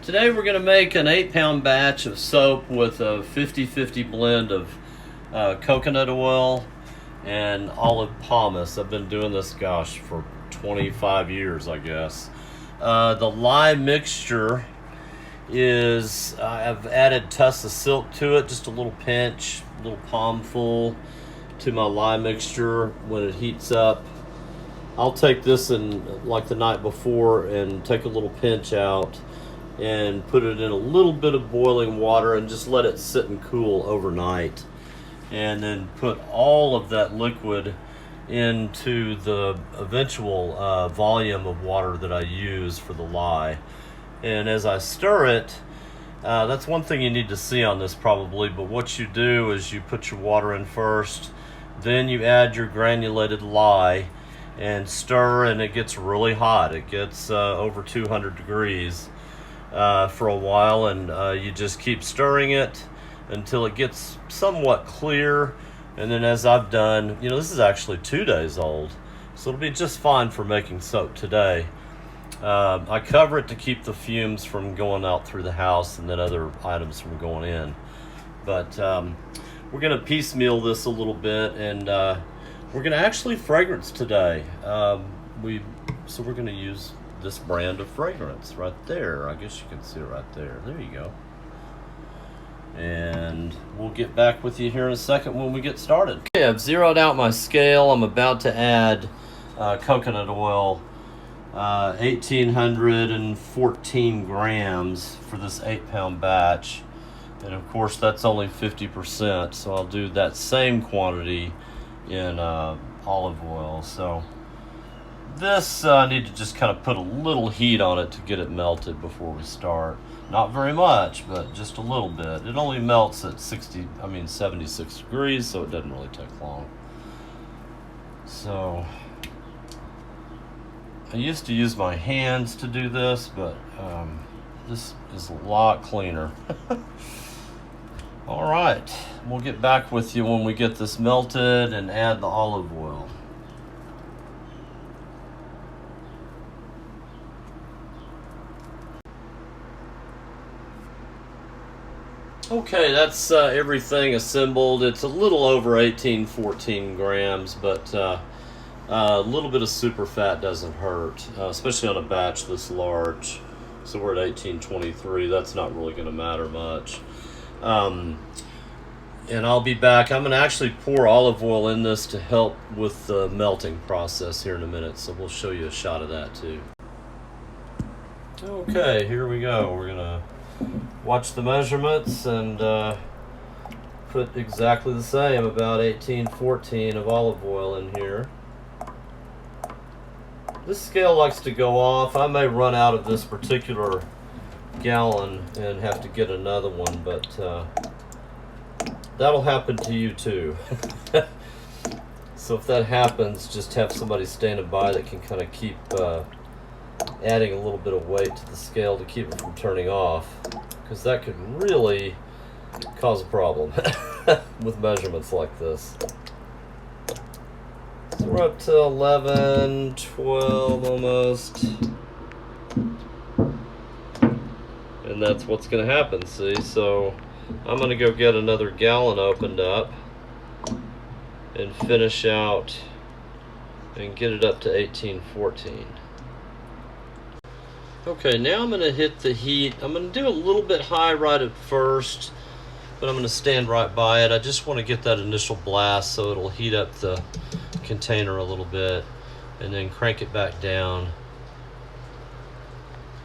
Today we're going to make an 8-pound batch of soap with a 50-50 blend of coconut oil and olive pomace. I've been doing this, gosh, for 25 years, I guess. The lye mixture is, I've added Tussa Silk to it, just a little pinch, a little palmful to my lye mixture. When it heats up, I'll take this and like the night before and take a little pinch out and put it in a little bit of boiling water and just let it sit and cool overnight, and then put all of that liquid into the eventual volume of water that I use for the lye. And as I stir it, that's one thing you need to see on this probably, but what you do is you put your water in first, then you add your granulated lye and stir, and it gets really hot. It gets over 200 degrees for a while, and you just keep stirring it until it gets somewhat clear. And then, as I've done, this is actually 2 days old, so it'll be just fine for making soap today. I cover it to keep the fumes from going out through the house and then other items from going in. But we're going to piecemeal this a little bit, and we're going to actually fragrance today. So we're going to use this brand of fragrance right there. I guess you can see it right there. There you go. And we'll get back with you here in a second when we get started. Okay, I've zeroed out my scale. I'm about to add coconut oil, 1,814 grams for this 8-pound batch. And of course that's only 50%, so I'll do that same quantity in olive oil. So this, I need to just kind of put a little heat on it to get it melted before we start. Not very much, but just a little bit. It only melts at 76 degrees, so it doesn't really take long. So I used to use my hands to do this, but this is a lot cleaner. All right, we'll get back with you when we get this melted and add the olive oil. Okay, that's everything assembled. It's a little over 1,814 grams, but a little bit of super fat doesn't hurt, especially on a batch this large. So we're at 1,823. That's not really going to matter much. And I'll be back. I'm going to actually pour olive oil in this to help with the melting process here in a minute, so we'll show you a shot of that too. Okay, here we go. We're going to watch the measurements and put exactly the same, about 1,814 of olive oil in here. This scale likes to go off. I may run out of this particular gallon and have to get another one, but that'll happen to you too. So if that happens, just have somebody standing by that can kind of keep adding a little bit of weight to the scale to keep it from turning off, because that could really cause a problem with measurements like this. So we're up to 11, 12 almost. And that's what's going to happen, see? So I'm going to go get another gallon opened up and finish out and get it up to 1,814. Okay, now I'm going to hit the heat. I'm going to do a little bit high right at first, but I'm going to stand right by it. I just want to get that initial blast so it'll heat up the container a little bit, and then crank it back down.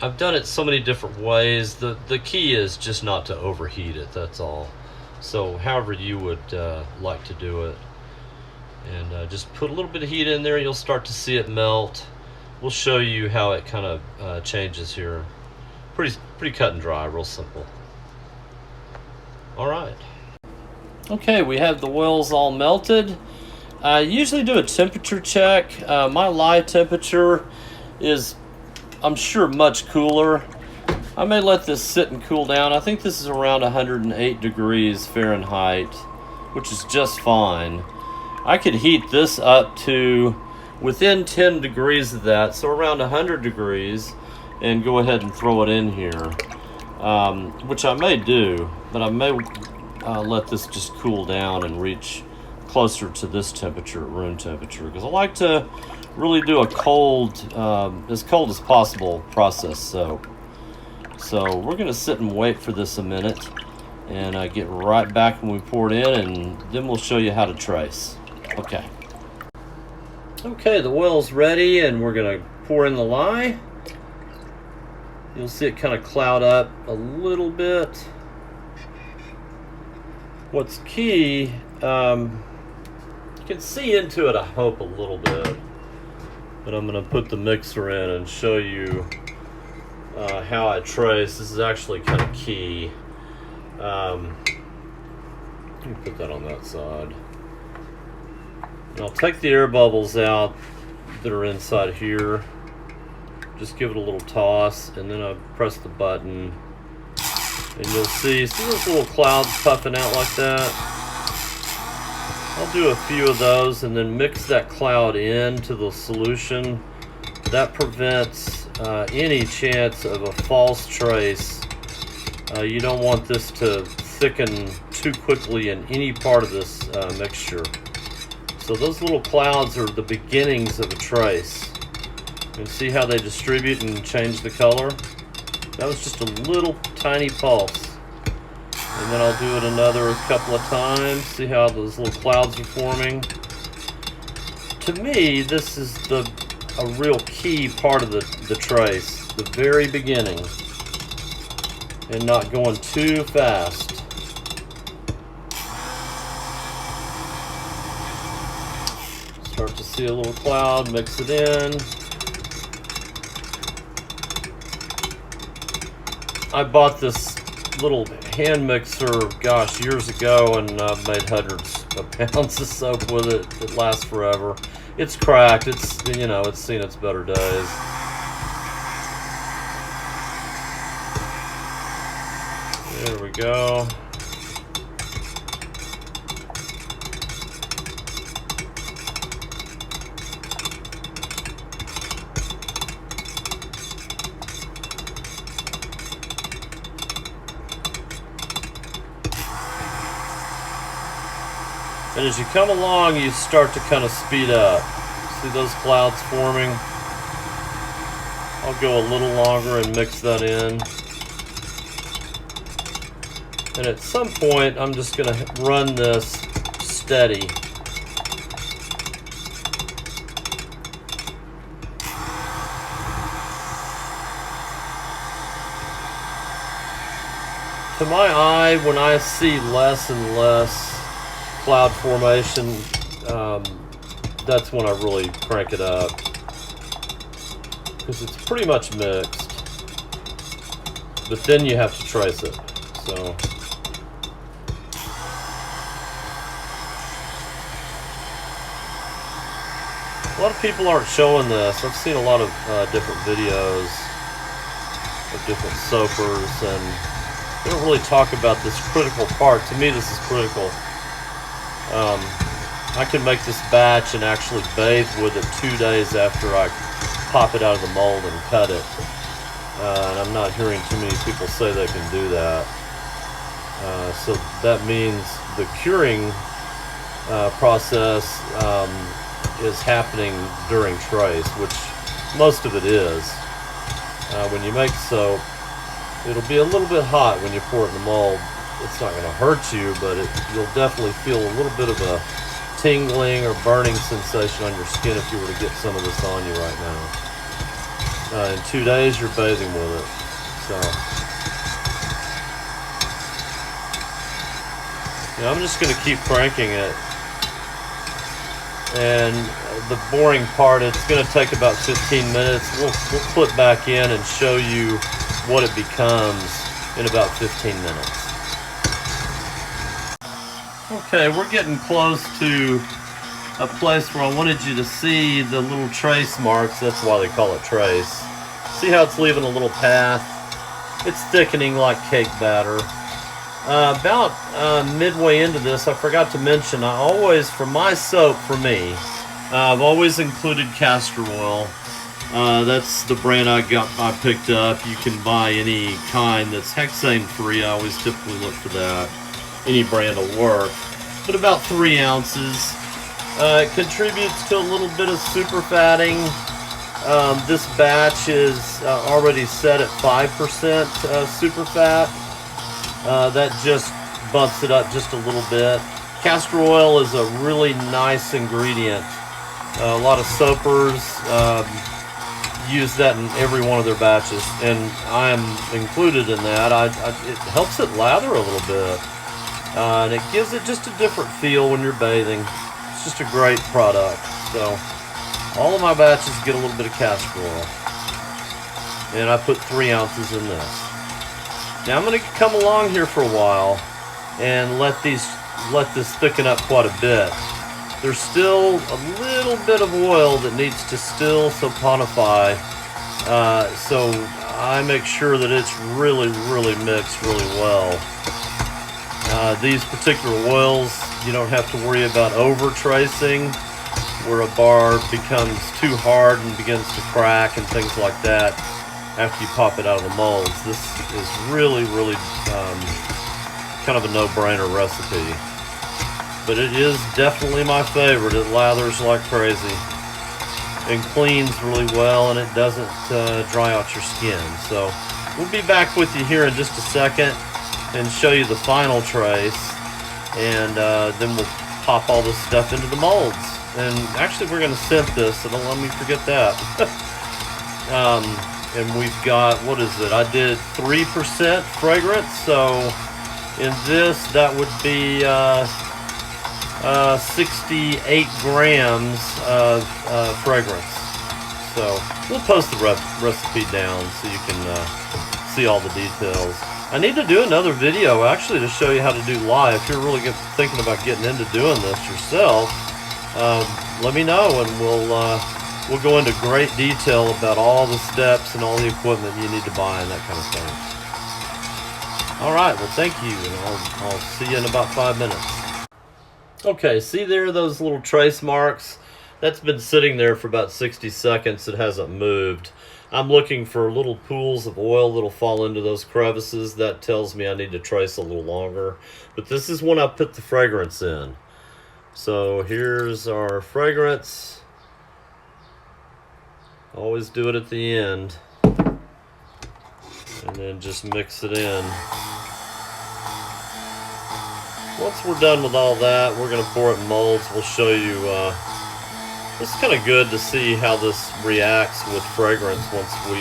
I've done it so many different ways. The key is just not to overheat it, that's all. So however you would like to do it. And just put a little bit of heat in there, you'll start to see it melt. We'll show you how it kind of changes here. Pretty cut and dry, real simple. All right. Okay, we have the oils all melted. I usually do a temperature check. My lye temperature is, I'm sure, much cooler. I may let this sit and cool down. I think this is around 108 degrees Fahrenheit, which is just fine. I could heat this up to within 10 degrees of that, so around 100 degrees, and go ahead and throw it in here. which I may do, but I may let this just cool down and reach closer to this temperature, room temperature, because I like to really do a cold, as cold as possible process soap. So we're going to sit and wait for this a minute, and get right back when we pour it in, and then we'll show you how to trace. Okay. Okay, the oil's ready, and we're going to pour in the lye. You'll see it kind of cloud up a little bit. What's key, you can see into it, I hope, a little bit. But I'm going to put the mixer in and show you how I trace. This is actually kind of key. Let me put that on that side. And I'll take the air bubbles out that are inside here. Just give it a little toss, and then I press the button, and you'll see those little clouds puffing out like that? I'll do a few of those and then mix that cloud into the solution. That prevents any chance of a false trace. You don't want this to thicken too quickly in any part of this mixture. So those little clouds are the beginnings of a trace. And see how they distribute and change the color? That was just a little tiny pulse. And then I'll do it another couple of times. See how those little clouds are forming? To me, this is a real key part of the trace. The very beginning. And not going too fast. Start to see a little cloud, mix it in. I bought this little hand mixer, gosh, years ago, and I've made hundreds of pounds of soap with it. It lasts forever. It's cracked. It's, you know, it's seen its better days. There we go. And as you come along, you start to kind of speed up. See those clouds forming? I'll go a little longer and mix that in. And at some point, I'm just going to run this steady. To my eye, when I see less and less cloud formation, that's when I really crank it up, because it's pretty much mixed, but then you have to trace it. So a lot of people aren't showing this. I've seen a lot of different videos of different soapers, and they don't really talk about this critical part. To me, this is critical. I can make this batch and actually bathe with it 2 days after I pop it out of the mold and cut it. And I'm not hearing too many people say they can do that. So that means the curing process is happening during trace, which most of it is. When you make soap, it'll be a little bit hot when you pour it in the mold. It's not going to hurt you, but you'll definitely feel a little bit of a tingling or burning sensation on your skin if you were to get some of this on you right now. In 2 days, you're bathing with it. So, yeah, I'm just going to keep cranking it. And the boring part, it's going to take about 15 minutes. We'll flip back in and show you what it becomes in about 15 minutes. Okay, we're getting close to a place where I wanted you to see the little trace marks. That's why they call it trace. See how it's leaving a little path? It's thickening like cake batter. About midway into this, I forgot to mention, I always, for my soap, for me, I've always included castor oil. That's the brand I picked up. You can buy any kind that's hexane free. I always typically look for that. Any brand will work. But about 3 ounces. It contributes to a little bit of super fatting. This batch is already set at 5% super fat. That just bumps it up just a little bit. Castor oil is a really nice ingredient. A lot of soapers use that in every one of their batches, and I'm included in that. It helps it lather a little bit, and it gives it just a different feel when you're bathing. It's just a great product. So all of my batches get a little bit of castor oil, and I put 3 ounces in this. Now I'm going to come along here for a while and let this thicken up quite a bit. There's still a little bit of oil that needs to still saponify, so I make sure that it's really mixed really well. These particular oils, you don't have to worry about over tracing, where a bar becomes too hard and begins to crack and things like that after you pop it out of the molds. This is really kind of a no-brainer recipe. But it is definitely my favorite. It lathers like crazy and cleans really well, and it doesn't dry out your skin. So we'll be back with you here in just a second and show you the final trace, and then we'll pop all this stuff into the molds. And actually we're going to scent this, so don't let me forget that. And we've got, what is it? I did 3% fragrance, so in this that would be 68 grams of fragrance. So we'll post the recipe down so you can see all the details. I need to do another video actually to show you how to do live. If you're really thinking about getting into doing this yourself, let me know, and we'll go into great detail about all the steps and all the equipment you need to buy and that kind of thing. All right, well, thank you, and I'll see you in about 5 minutes. Okay, see there, those little trace marks? That's been sitting there for about 60 seconds. It hasn't moved. I'm looking for little pools of oil that'll fall into those crevices. That tells me I need to trace a little longer. But this is when I put the fragrance in. So here's our fragrance. Always do it at the end. And then just mix it in. Once we're done with all that, we're going to pour it in molds. We'll show you, it's kind of good to see how this reacts with fragrance once we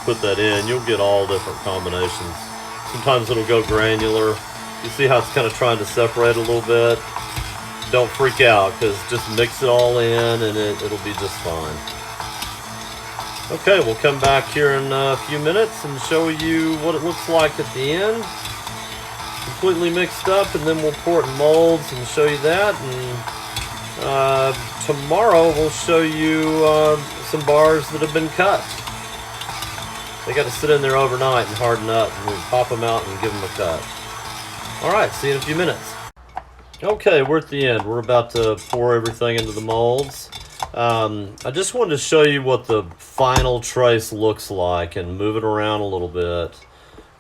put that in. You'll get all different combinations. Sometimes it'll go granular. You see how it's kind of trying to separate a little bit? Don't freak out, because just mix it all in and it'll be just fine. Okay, we'll come back here in a few minutes and show you what it looks like at the end. Completely mixed up, and then we'll pour it in molds and show you that. And tomorrow we'll show you some bars that have been cut. They got to sit in there overnight and harden up, and we pop them out and give them a cut. Alright, see you in a few minutes. Okay, we're at the end. We're about to pour everything into the molds. I just wanted to show you what the final trace looks like and move it around a little bit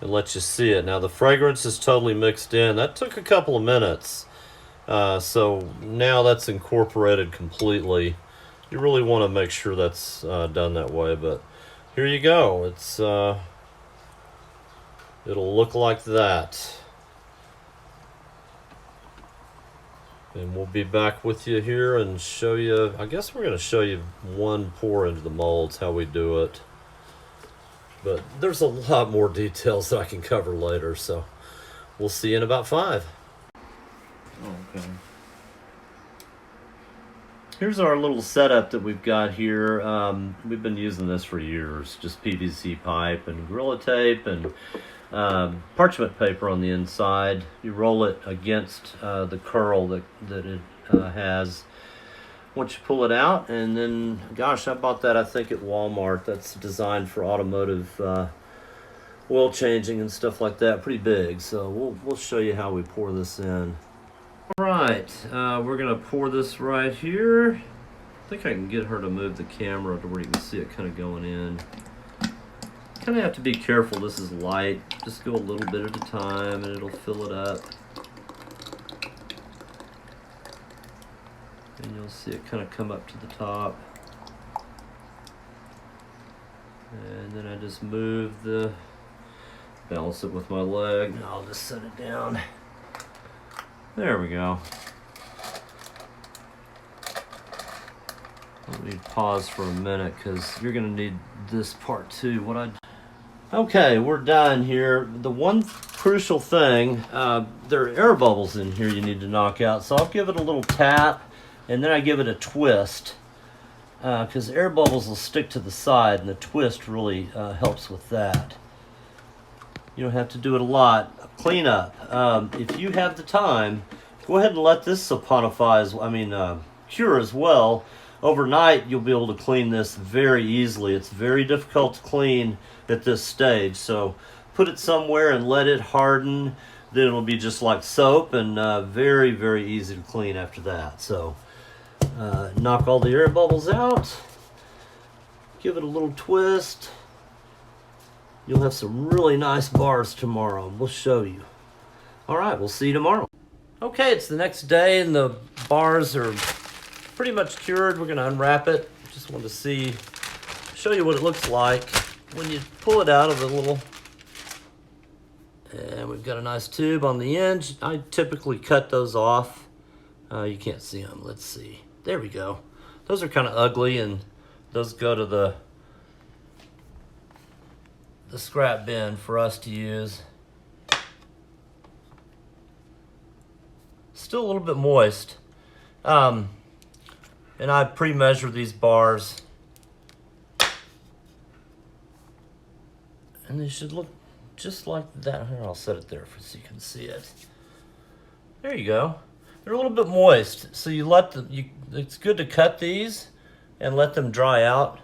and let you see it. Now the fragrance is totally mixed in. That took a couple of minutes. So now that's incorporated completely. You really want to make sure that's done that way, but here you go. It's it'll look like that. And we'll be back with you here and show you, I guess we're going to show you one pour into the molds, how we do it. But there's a lot more details that I can cover later, so we'll see you in about 5. Okay. Here's our little setup that we've got here. We've been using this for years, just PVC pipe and Gorilla Tape and parchment paper on the inside. You roll it against the curl that it has once you pull it out, and then, gosh, I bought that I think at Walmart. That's designed for automotive oil changing and stuff like that. Pretty big. So we'll show you how we pour this in. All right, we're gonna pour this right here. I think I can get her to move the camera to where you can see it kind of going in. Kind of have to be careful. This is light. Just go a little bit at a time and it'll fill it up. And you'll see it kind of come up to the top. And then I just balance it with my leg. And I'll just set it down. There we go. Let me pause for a minute because you're going to need this part too. Okay, we're done here. The one crucial thing, there are air bubbles in here you need to knock out. So I'll give it a little tap and then I give it a twist because air bubbles will stick to the side and the twist really helps with that. You don't have to do it a lot. Clean up. If you have the time, go ahead and let this cure as well. Overnight, you'll be able to clean this very easily. It's very difficult to clean at this stage. So put it somewhere and let it harden. Then it'll be just like soap and very, very easy to clean after that. So knock all the air bubbles out. Give it a little twist. You'll have some really nice bars tomorrow. We'll show you. All right, we'll see you tomorrow. Okay, it's the next day and the bars are pretty much cured. We're gonna unwrap it. Just wanted to show you what it looks like when you pull it out of the little, and we've got a nice tube on the end. I typically cut those off. You can't see them, let's see. There we go. Those are kind of ugly and those go to the scrap bin for us to use. Still a little bit moist. And I pre-measure these bars. And they should look just like that. Here, I'll set it there so you can see it. There you go. They're a little bit moist. So it's good to cut these and let them dry out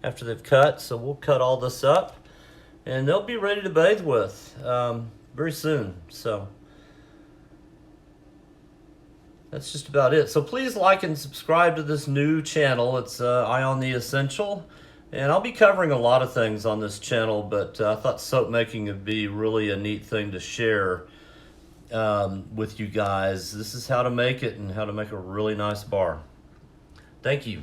after they've cut. So we'll cut all this up and they'll be ready to bathe with very soon. So that's just about it. So please like and subscribe to this new channel. It's Eye on the Essential. And I'll be covering a lot of things on this channel, but I thought soap making would be really a neat thing to share with you guys. This is how to make it and how to make a really nice bar. Thank you.